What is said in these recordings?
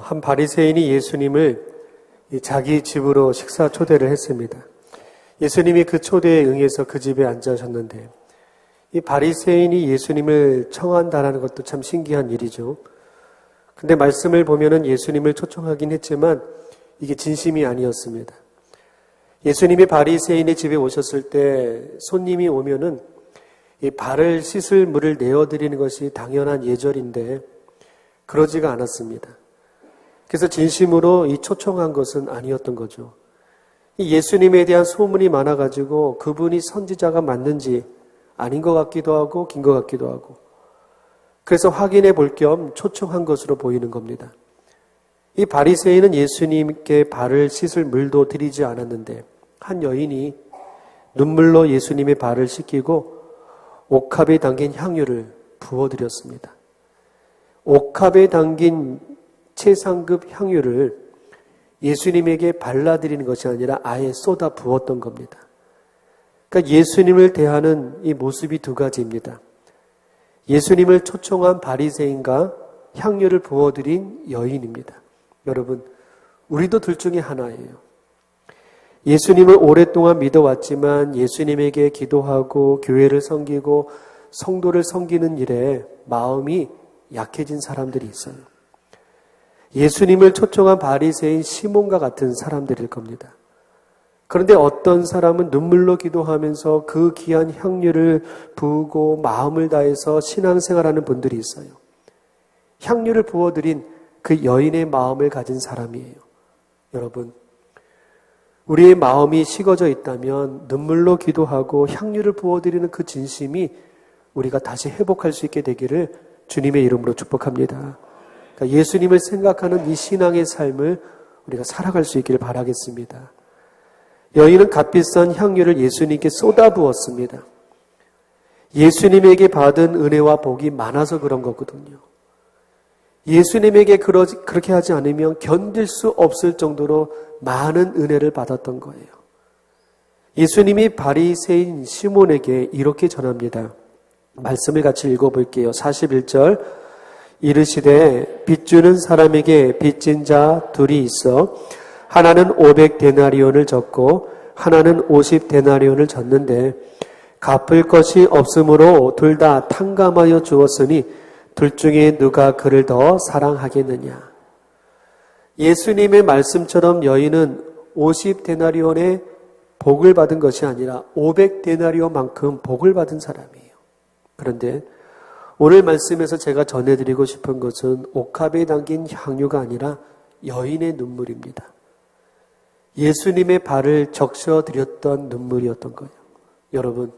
한 바리새인이 예수님을 자기 집으로 식사 초대를 했습니다. 예수님이 그 초대에 응해서 그 집에 앉으셨는데 이 바리새인이 예수님을 청한다라는 것도 참 신기한 일이죠. 근데 말씀을 보면은 예수님을 초청하긴 했지만 이게 진심이 아니었습니다. 예수님이 바리새인의 집에 오셨을 때 손님이 오면은 이 발을 씻을 물을 내어드리는 것이 당연한 예절인데 그러지가 않았습니다. 그래서 진심으로 이 초청한 것은 아니었던 거죠. 이 예수님에 대한 소문이 많아가지고 그분이 선지자가 맞는지 아닌 것 같기도 하고 긴 것 같기도 하고 그래서 확인해 볼 겸 초청한 것으로 보이는 겁니다. 이 바리새인은 예수님께 발을 씻을 물도 드리지 않았는데 한 여인이 눈물로 예수님의 발을 씻기고 옥합에 담긴 향유를 부어드렸습니다. 옥합에 담긴 최상급 향유를 예수님에게 발라드리는 것이 아니라 아예 쏟아 부었던 겁니다. 그러니까 예수님을 대하는 이 모습이 두 가지입니다. 예수님을 초청한 바리새인과 향유를 부어드린 여인입니다. 여러분, 우리도 둘 중에 하나예요. 예수님을 오랫동안 믿어왔지만 예수님에게 기도하고 교회를 섬기고 성도를 섬기는 일에 마음이 약해진 사람들이 있어요. 예수님을 초청한 바리새인 시몬과 같은 사람들일 겁니다. 그런데 어떤 사람은 눈물로 기도하면서 그 귀한 향유를 부으고 마음을 다해서 신앙생활하는 분들이 있어요. 향유를 부어드린 그 여인의 마음을 가진 사람이에요. 여러분, 우리의 마음이 식어져 있다면 눈물로 기도하고 향유를 부어드리는 그 진심이 우리가 다시 회복할 수 있게 되기를 주님의 이름으로 축복합니다. 그러니까 예수님을 생각하는 이 신앙의 삶을 우리가 살아갈 수 있기를 바라겠습니다. 여인은 값비싼 향유를 예수님께 쏟아부었습니다. 예수님에게 받은 은혜와 복이 많아서 그런 거거든요. 예수님에게 그렇게 하지 않으면 견딜 수 없을 정도로 많은 은혜를 받았던 거예요. 예수님이 바리새인 시몬에게 이렇게 전합니다. 말씀을 같이 읽어볼게요. 41절 이르시되 빚주는 사람에게 빚진 자 둘이 있어 하나는 500데나리온을 졌고 하나는 50데나리온을 졌는데 갚을 것이 없으므로 둘 다 탕감하여 주었으니 둘 중에 누가 그를 더 사랑하겠느냐. 예수님의 말씀처럼 여인은 50데나리온의 복을 받은 것이 아니라 500데나리온만큼 복을 받은 사람이에요. 그런데 오늘 말씀에서 제가 전해드리고 싶은 것은 옥합에 담긴 향유가 아니라 여인의 눈물입니다. 예수님의 발을 적셔드렸던 눈물이었던 거예요. 여러분,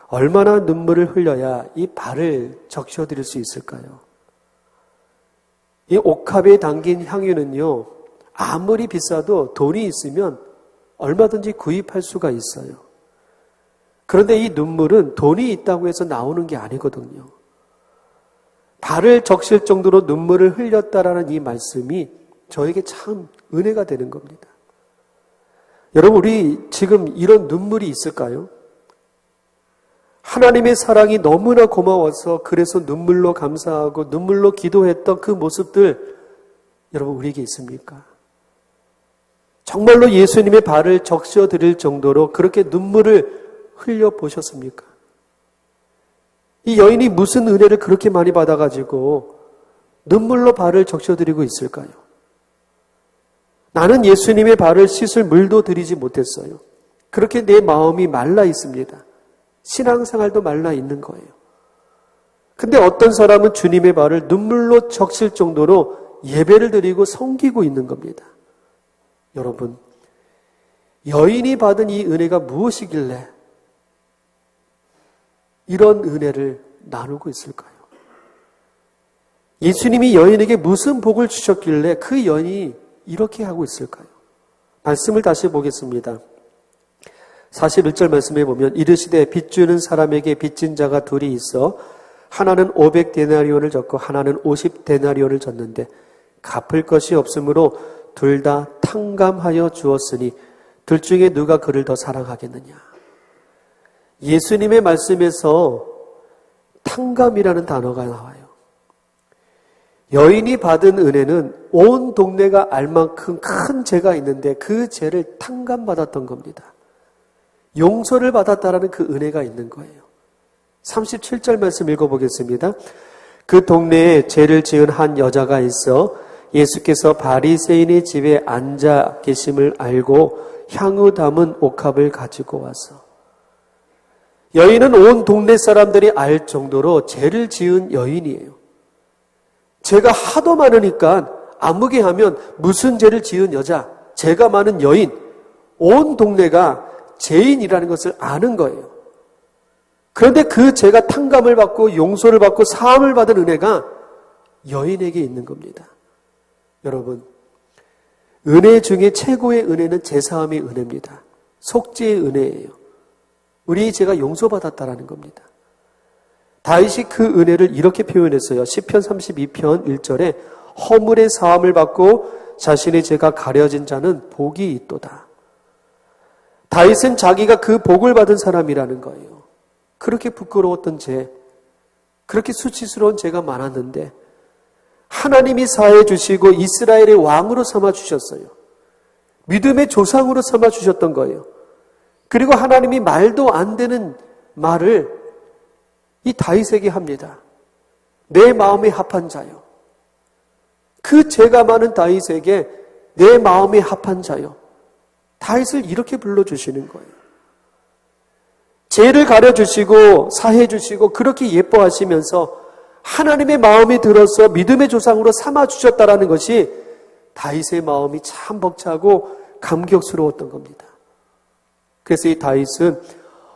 얼마나 눈물을 흘려야 이 발을 적셔드릴 수 있을까요? 이 옥합에 담긴 향유는요, 아무리 비싸도 돈이 있으면 얼마든지 구입할 수가 있어요. 그런데 이 눈물은 돈이 있다고 해서 나오는 게 아니거든요. 발을 적실 정도로 눈물을 흘렸다라는 이 말씀이 저에게 참 은혜가 되는 겁니다. 여러분, 우리 지금 이런 눈물이 있을까요? 하나님의 사랑이 너무나 고마워서 그래서 눈물로 감사하고 눈물로 기도했던 그 모습들 여러분 우리에게 있습니까? 정말로 예수님의 발을 적셔드릴 정도로 그렇게 눈물을 흘려보셨습니까? 이 여인이 무슨 은혜를 그렇게 많이 받아가지고 눈물로 발을 적셔드리고 있을까요? 나는 예수님의 발을 씻을 물도 드리지 못했어요. 그렇게 내 마음이 말라 있습니다. 신앙생활도 말라 있는 거예요. 근데 어떤 사람은 주님의 발을 눈물로 적실 정도로 예배를 드리고 섬기고 있는 겁니다. 여러분, 여인이 받은 이 은혜가 무엇이길래 이런 은혜를 나누고 있을까요? 예수님이 여인에게 무슨 복을 주셨길래 그 여인이 이렇게 하고 있을까요? 말씀을 다시 보겠습니다. 41절 말씀에 보면 이르시되 빚주는 사람에게 빚진 자가 둘이 있어 하나는 500데나리온을 졌고 하나는 50데나리온을 졌는데 갚을 것이 없으므로 둘 다 탕감하여 주었으니 둘 중에 누가 그를 더 사랑하겠느냐. 예수님의 말씀에서 탕감이라는 단어가 나와요. 여인이 받은 은혜는 온 동네가 알 만큼 큰 죄가 있는데 그 죄를 탕감받았던 겁니다. 용서를 받았다라는 그 은혜가 있는 거예요. 37절 말씀 읽어보겠습니다. 그 동네에 죄를 지은 한 여자가 있어 예수께서 바리새인의 집에 앉아 계심을 알고 향유 담은 옥합을 가지고 와서, 여인은 온 동네 사람들이 알 정도로 죄를 지은 여인이에요. 죄가 하도 많으니까 아무개 하면 무슨 죄를 지은 여자, 죄가 많은 여인, 온 동네가 죄인이라는 것을 아는 거예요. 그런데 그 죄가 탕감을 받고 용서를 받고 사함을 받은 은혜가 여인에게 있는 겁니다. 여러분, 은혜 중에 최고의 은혜는 제사함의 은혜입니다. 속죄의 은혜예요. 우리의 죄가 용서받았다라는 겁니다. 다윗이 그 은혜를 이렇게 표현했어요. 시편 32편 1절에 허물의 사함을 받고 자신의 죄가 가려진 자는 복이 있도다. 다윗은 자기가 그 복을 받은 사람이라는 거예요. 그렇게 부끄러웠던 죄, 그렇게 수치스러운 죄가 많았는데 하나님이 사해 주시고 이스라엘의 왕으로 삼아 주셨어요. 믿음의 조상으로 삼아 주셨던 거예요. 그리고 하나님이 말도 안 되는 말을 이 다윗에게 합니다. 내 마음에 합한 자요. 그 죄가 많은 다윗에게 내 마음에 합한 자요. 다윗을 이렇게 불러주시는 거예요. 죄를 가려주시고 사해주시고 그렇게 예뻐하시면서 하나님의 마음에 들어서 믿음의 조상으로 삼아주셨다라는 것이 다윗의 마음이 참 벅차고 감격스러웠던 겁니다. 그래서 이 다윗은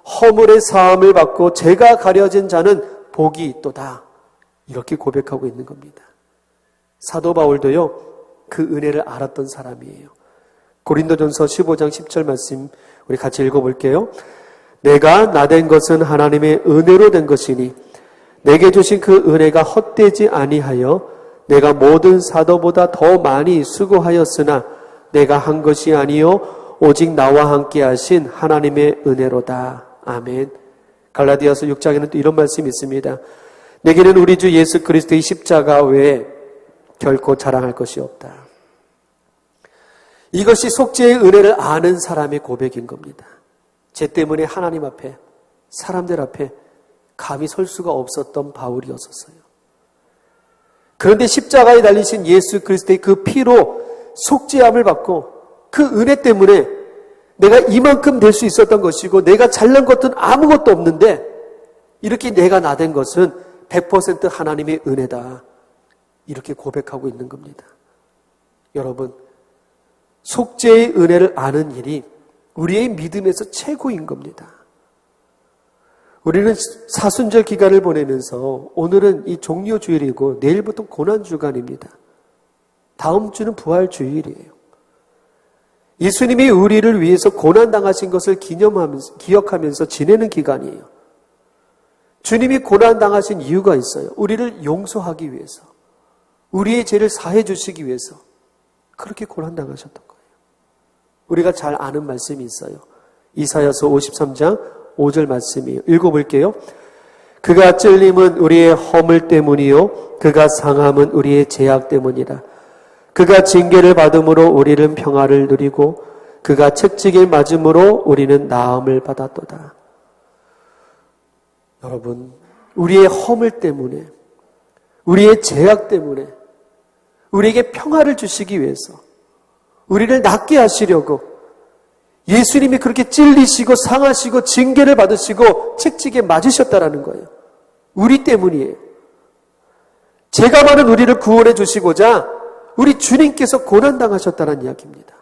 허물의 사함을 받고 죄가 가려진 자는 복이 있도다, 이렇게 고백하고 있는 겁니다. 사도 바울도요, 그 은혜를 알았던 사람이에요. 고린도전서 15장 10절 말씀 우리 같이 읽어볼게요. 내가 나된 것은 하나님의 은혜로 된 것이니 내게 주신 그 은혜가 헛되지 아니하여 내가 모든 사도보다 더 많이 수고하였으나 내가 한 것이 아니요 오직 나와 함께 하신 하나님의 은혜로다. 아멘. 갈라디아서 6장에는 또 이런 말씀이 있습니다. 내게는 우리 주 예수 그리스도의 십자가 외에 결코 자랑할 것이 없다. 이것이 속죄의 은혜를 아는 사람의 고백인 겁니다. 죄 때문에 하나님 앞에, 사람들 앞에 감히 설 수가 없었던 바울이었었어요. 그런데 십자가에 달리신 예수 그리스도의 그 피로 속죄함을 받고 그 은혜 때문에 내가 이만큼 될 수 있었던 것이고 내가 잘난 것은 아무것도 없는데 이렇게 내가 나된 것은 100% 하나님의 은혜다, 이렇게 고백하고 있는 겁니다. 여러분, 속죄의 은혜를 아는 일이 우리의 믿음에서 최고인 겁니다. 우리는 사순절 기간을 보내면서 오늘은 이 종료주일이고 내일부터 고난주간입니다. 다음 주는 부활주일이에요. 예수님이 우리를 위해서 고난당하신 것을 기억하면서 지내는 기간이에요. 주님이 고난당하신 이유가 있어요. 우리를 용서하기 위해서, 우리의 죄를 사해 주시기 위해서 그렇게 고난당하셨던 거예요. 우리가 잘 아는 말씀이 있어요. 이사야서 53장 5절 말씀이에요. 읽어볼게요. 그가 찔림은 우리의 허물 때문이요 그가 상함은 우리의 죄악 때문이라. 그가 징계를 받음으로 우리는 평화를 누리고 그가 채찍에 맞음으로 우리는 나음을 받았도다. 여러분, 우리의 허물 때문에, 우리의 죄악 때문에 우리에게 평화를 주시기 위해서, 우리를 낫게 하시려고 예수님이 그렇게 찔리시고 상하시고 징계를 받으시고 채찍에 맞으셨다라는 거예요. 우리 때문이에요. 죄가 많은 우리를 구원해 주시고자 우리 주님께서 고난당하셨다는 이야기입니다.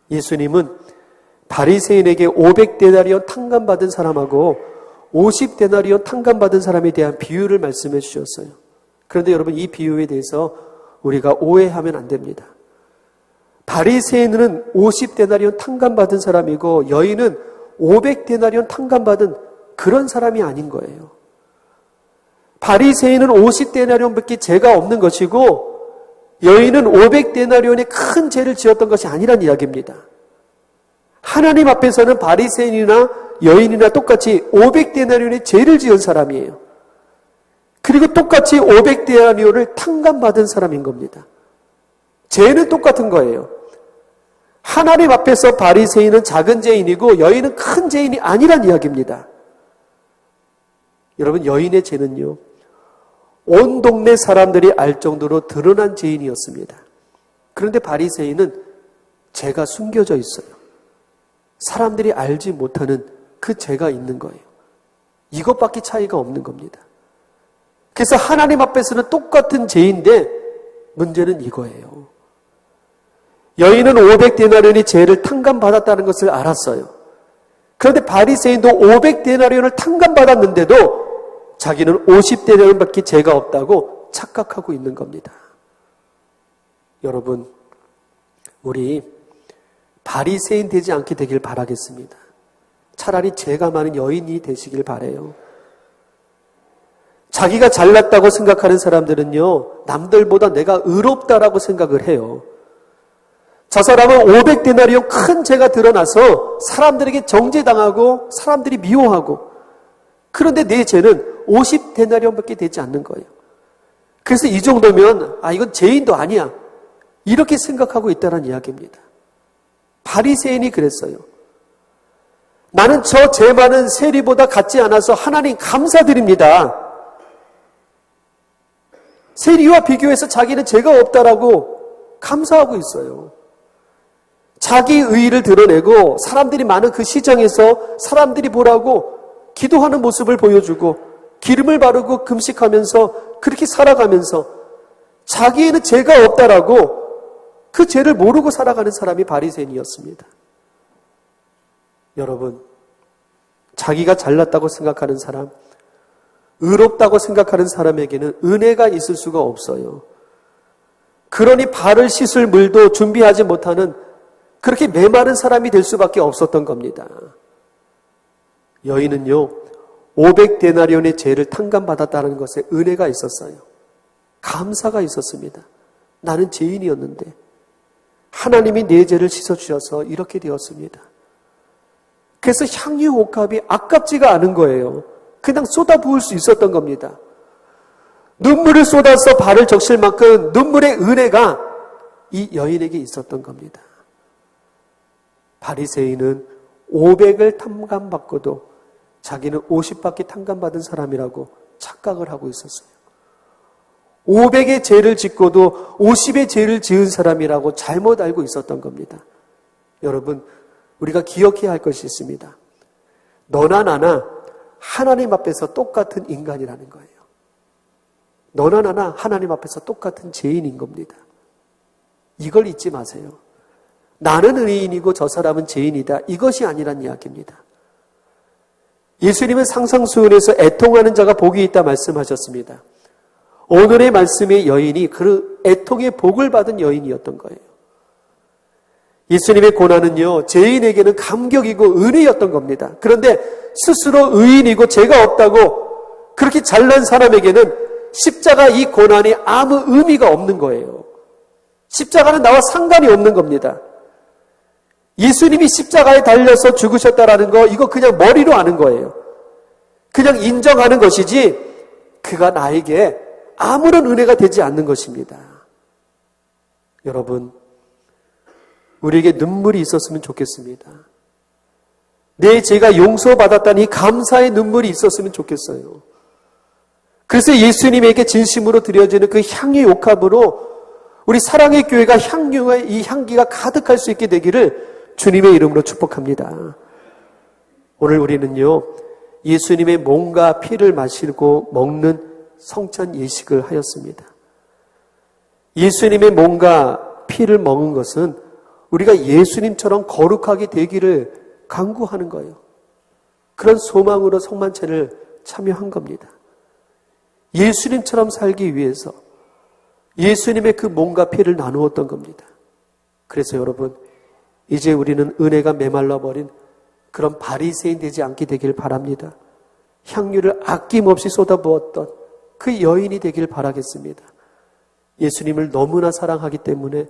예수님은 바리새인에게 500데나리온 탕감받은 사람하고 50데나리온 탕감받은 사람에 대한 비유를 말씀해 주셨어요. 그런데 여러분, 이 비유에 대해서 우리가 오해하면 안 됩니다. 바리새인은 50데나리온 탕감받은 사람이고 여인은 500데나리온 탕감받은 그런 사람이 아닌 거예요. 바리새인은 50데나리온밖에 죄가 없는 것이고 여인은 500데나리온의 큰 죄를 지었던 것이 아니란 이야기입니다. 하나님 앞에서는 바리새인이나 여인이나 똑같이 500데나리온의 죄를 지은 사람이에요. 그리고 똑같이 500데나리온을 탕감받은 사람인 겁니다. 죄는 똑같은 거예요. 하나님 앞에서 바리새인은 작은 죄인이고 여인은 큰 죄인이 아니란 이야기입니다. 여러분, 여인의 죄는요, 온 동네 사람들이 알 정도로 드러난 죄인이었습니다. 그런데 바리새인은 죄가 숨겨져 있어요. 사람들이 알지 못하는 그 죄가 있는 거예요. 이것밖에 차이가 없는 겁니다. 그래서 하나님 앞에서는 똑같은 죄인데 문제는 이거예요. 여인은 500데나리온이 죄를 탕감받았다는 것을 알았어요. 그런데 바리새인도 500데나리온을 탕감받았는데도 자기는 50데나리온밖에 죄가 없다고 착각하고 있는 겁니다. 여러분, 우리 바리새인 되지 않게 되길 바라겠습니다. 차라리 죄가 많은 여인이 되시길 바라요. 자기가 잘났다고 생각하는 사람들은요, 남들보다 내가 의롭다라고 생각을 해요. 저 사람은 500데나리온 큰 죄가 드러나서 사람들에게 정죄당하고 사람들이 미워하고, 그런데 내 죄는 50데나리온밖에 되지 않는 거예요. 그래서 이 정도면 이건 죄인도 아니야, 이렇게 생각하고 있다는 이야기입니다. 바리새인이 그랬어요. 나는 저 죄 많은 세리보다 같지 않아서 하나님 감사드립니다. 세리와 비교해서 자기는 죄가 없다라고 감사하고 있어요. 자기 의의를 드러내고 사람들이 많은 그 시장에서 사람들이 보라고 기도하는 모습을 보여주고 기름을 바르고 금식하면서 그렇게 살아가면서 자기에는 죄가 없다라고 그 죄를 모르고 살아가는 사람이 바리새인이었습니다. 여러분, 자기가 잘났다고 생각하는 사람, 의롭다고 생각하는 사람에게는 은혜가 있을 수가 없어요. 그러니 발을 씻을 물도 준비하지 못하는 그렇게 메마른 사람이 될 수밖에 없었던 겁니다. 여인은요, 500데나리온의 죄를 탕감받았다는 것에 은혜가 있었어요. 감사가 있었습니다. 나는 죄인이었는데 하나님이 내 죄를 씻어주셔서 이렇게 되었습니다. 그래서 향유 옥합이 아깝지가 않은 거예요. 그냥 쏟아부을 수 있었던 겁니다. 눈물을 쏟아서 발을 적실 만큼 눈물의 은혜가 이 여인에게 있었던 겁니다. 바리새인은 500을 탕감받고도 자기는 50밖에 탕감받은 사람이라고 착각을 하고 있었어요. 500의 죄를 짓고도 50의 죄를 지은 사람이라고 잘못 알고 있었던 겁니다. 여러분, 우리가 기억해야 할 것이 있습니다. 너나 나나 하나님 앞에서 똑같은 인간이라는 거예요. 너나 나나 하나님 앞에서 똑같은 죄인인 겁니다. 이걸 잊지 마세요. 나는 의인이고 저 사람은 죄인이다, 이것이 아니란 이야기입니다. 예수님은 상상수훈에서 애통하는 자가 복이 있다 말씀하셨습니다. 오늘의 말씀의 여인이 그 애통의 복을 받은 여인이었던 거예요. 예수님의 고난은요, 죄인에게는 감격이고 은혜였던 겁니다. 그런데 스스로 의인이고 죄가 없다고 그렇게 잘난 사람에게는 십자가 이 고난이 아무 의미가 없는 거예요. 십자가는 나와 상관이 없는 겁니다. 예수님이 십자가에 달려서 죽으셨다라는 거, 이거 그냥 머리로 아는 거예요. 그냥 인정하는 것이지 그가 나에게 아무런 은혜가 되지 않는 것입니다. 여러분, 우리에게 눈물이 있었으면 좋겠습니다. 내 죄가 용서받았다니 감사의 눈물이 있었으면 좋겠어요. 그래서 예수님에게 진심으로 드려지는 그 향유의 옥합으로 우리 사랑의 교회가 향유의 이 향기가 가득할 수 있게 되기를 주님의 이름으로 축복합니다. 오늘 우리는요, 예수님의 몸과 피를 마시고 먹는 성찬 예식을 하였습니다. 예수님의 몸과 피를 먹은 것은 우리가 예수님처럼 거룩하게 되기를 간구하는 거예요. 그런 소망으로 성만찬을 참여한 겁니다. 예수님처럼 살기 위해서 예수님의 그 몸과 피를 나누었던 겁니다. 그래서 여러분, 이제 우리는 은혜가 메말라버린 그런 바리새인 되지 않게 되길 바랍니다. 향유를 아낌없이 쏟아부었던 그 여인이 되길 바라겠습니다. 예수님을 너무나 사랑하기 때문에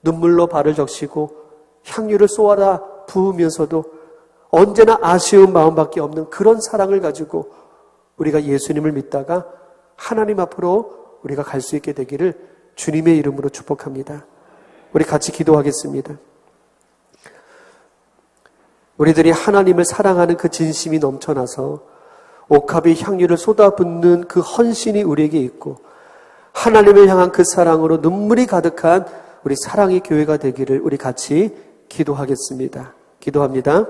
눈물로 발을 적시고 향유를 쏘아라 부으면서도 언제나 아쉬운 마음밖에 없는 그런 사랑을 가지고 우리가 예수님을 믿다가 하나님 앞으로 우리가 갈 수 있게 되기를 주님의 이름으로 축복합니다. 우리 같이 기도하겠습니다. 우리들이 하나님을 사랑하는 그 진심이 넘쳐나서 옥합이 향유를 쏟아붓는 그 헌신이 우리에게 있고 하나님을 향한 그 사랑으로 눈물이 가득한 우리 사랑의 교회가 되기를 우리 같이 기도하겠습니다. 기도합니다.